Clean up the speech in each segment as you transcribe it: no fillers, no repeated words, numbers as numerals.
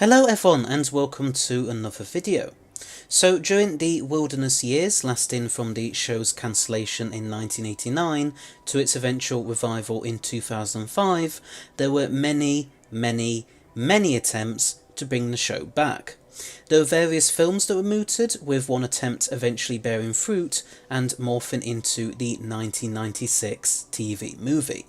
Hello everyone and welcome to another video. So during the wilderness years lasting from the show's cancellation in 1989 to its eventual revival in 2005, there were many attempts to bring the show back. There were various films that were mooted, with one attempt eventually bearing fruit and morphing into the 1996 TV movie.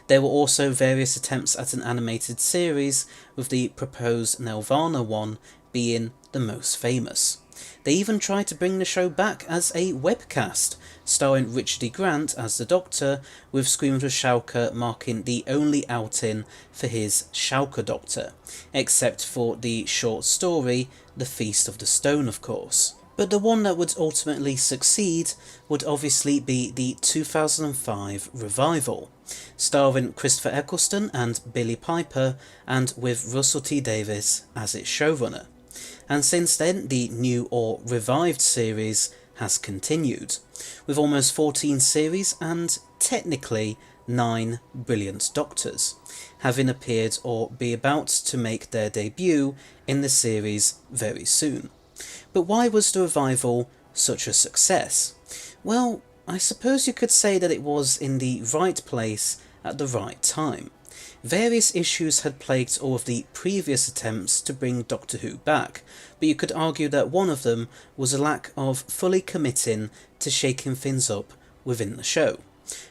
There were also various attempts at an animated series, with the proposed Nelvana one being the most famous. They even tried to bring the show back as a webcast, starring Richard E. Grant as the Doctor, with Scream of Shauka marking the only outing for his Shauka Doctor, except for the short story The Feast of the Stone, of course. But the one that would ultimately succeed would obviously be the 2005 revival, starring Christopher Eccleston and Billie Piper, and with Russell T Davies as its showrunner. And since then, the new or revived series has continued, with almost 14 series and technically 9 brilliant Doctors, having appeared or be about to make their debut in the series very soon. But why was the revival such a success? Well, I suppose you could say that it was in the right place at the right time. Various issues had plagued all of the previous attempts to bring Doctor Who back, but you could argue that one of them was a lack of fully committing to shaking things up within the show.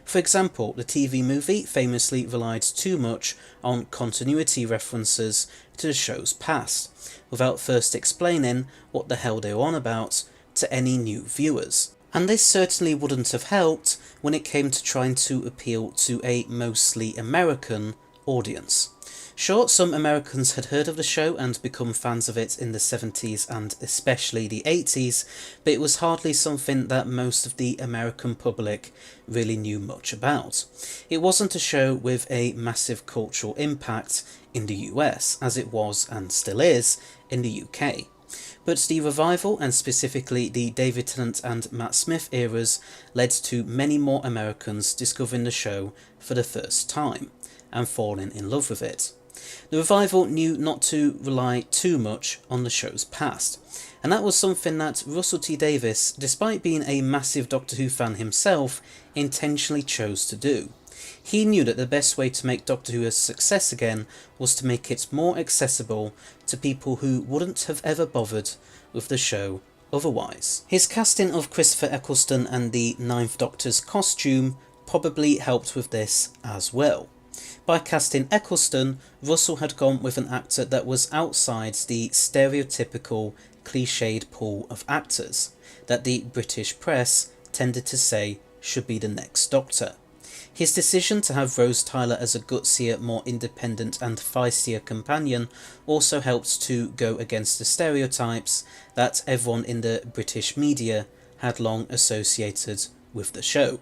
For example, the TV movie famously relied too much on continuity references to the show's past, without first explaining what the hell they were on about to any new viewers. And this certainly wouldn't have helped when it came to trying to appeal to a mostly American audience. Sure, some Americans had heard of the show and become fans of it in the 70s and especially the 80s, but it was hardly something that most of the American public really knew much about. It wasn't a show with a massive cultural impact in the US, as it was and still is in the UK. But the revival, and specifically the David Tennant and Matt Smith eras, led to many more Americans discovering the show for the first time and falling in love with it. The revival knew not to rely too much on the show's past, and that was something that Russell T Davies, despite being a massive Doctor Who fan himself, intentionally chose to do. He knew that the best way to make Doctor Who a success again was to make it more accessible to people who wouldn't have ever bothered with the show otherwise. His casting of Christopher Eccleston and the Ninth Doctor's costume probably helped with this as well. By casting Eccleston, Russell had gone with an actor that was outside the stereotypical cliched pool of actors that the British press tended to say should be the next Doctor. His decision to have Rose Tyler as a gutsier, more independent and feistier companion also helped to go against the stereotypes that everyone in the British media had long associated with the show.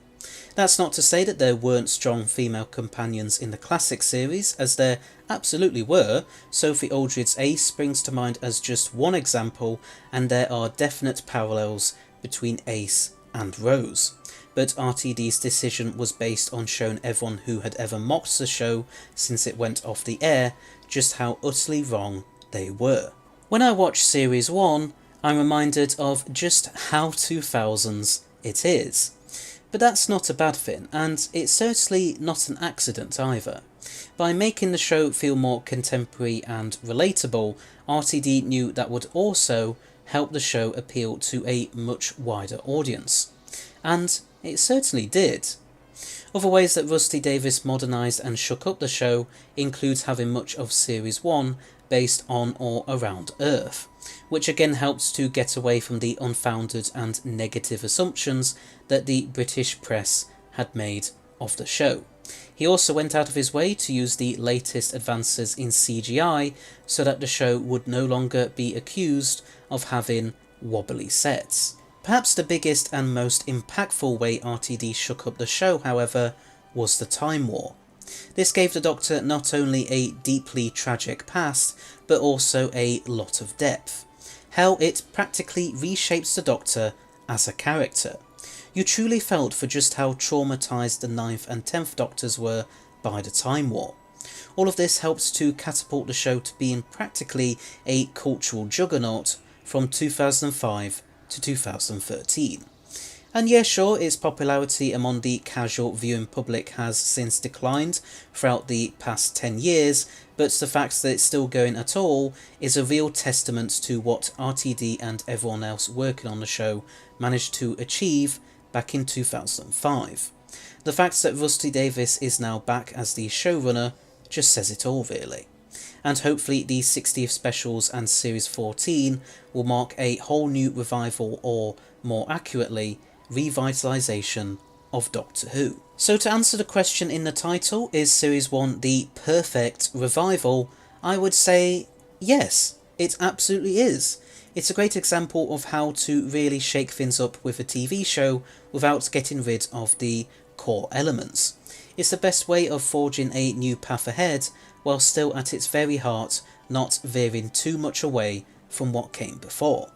That's not to say that there weren't strong female companions in the classic series, as there absolutely were. Sophie Aldred's Ace springs to mind as just one example, and there are definite parallels between Ace and Rose. But RTD's decision was based on showing everyone who had ever mocked the show since it went off the air just how utterly wrong they were. When I watch Series 1, I'm reminded of just how 2000s it is. But that's not a bad thing, and it's certainly not an accident either. By making the show feel more contemporary and relatable, RTD knew that would also help the show appeal to a much wider audience. And it certainly did. Other ways that Rusty Davies modernised and shook up the show includes having much of Series 1 based on or around Earth, which again helps to get away from the unfounded and negative assumptions that the British press had made of the show. He also went out of his way to use the latest advances in CGI so that the show would no longer be accused of having wobbly sets. Perhaps the biggest and most impactful way RTD shook up the show, however, was the Time War. This gave the Doctor not only a deeply tragic past, but also a lot of depth. Hell, it practically reshapes the Doctor as a character. You truly felt for just how traumatised the 9th and 10th Doctors were by the Time War. All of this helped to catapult the show to being practically a cultural juggernaut from 2005 to 2013. And yeah, sure, its popularity among the casual viewing public has since declined throughout the past 10 years, but the fact that it's still going at all is a real testament to what RTD and everyone else working on the show managed to achieve back in 2005. The fact that Rusty Davies is now back as the showrunner just says it all, really. And hopefully the 60th specials and Series 14 will mark a whole new revival, or more accurately, revitalisation of Doctor Who. So to answer the question in the title, is Series 1 the perfect revival? I would say yes, it absolutely is. It's a great example of how to really shake things up with a TV show without getting rid of the core elements. It's the best way of forging a new path ahead, while still at its very heart not veering too much away from what came before.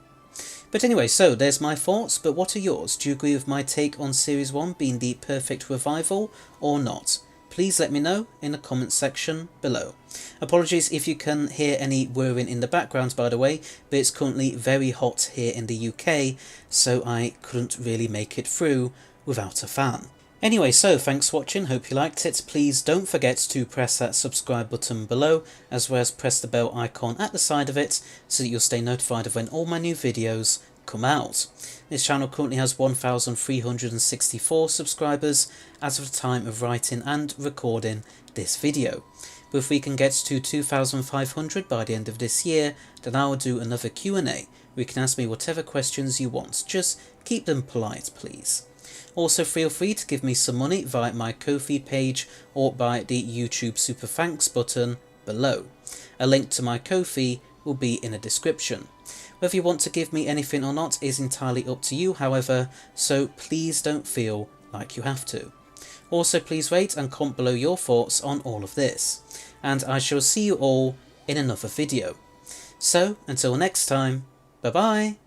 But anyway, so there's my thoughts, but what are yours? Do you agree with my take on Series 1 being the perfect revival or not? Please let me know in the comments section below. Apologies if you can hear any whirring in the background, by the way, but it's currently very hot here in the UK, so I couldn't really make it through without a fan. Anyway, so thanks for watching, hope you liked it. Please don't forget to press that subscribe button below, as well as press the bell icon at the side of it, so that you'll stay notified of when all my new videos come out. This channel currently has 1,364 subscribers as of the time of writing and recording this video. But if we can get to 2,500 by the end of this year, then I will do another Q&A, where you can ask me whatever questions you want. Just keep them polite, please. Also feel free to give me some money via my Ko-fi page or by the YouTube Super Thanks button below. A link to my Ko-fi will be in the description. Whether you want to give me anything or not is entirely up to you, however, so please don't feel like you have to. Also please rate and comment below your thoughts on all of this, and I shall see you all in another video. So until next time, bye bye!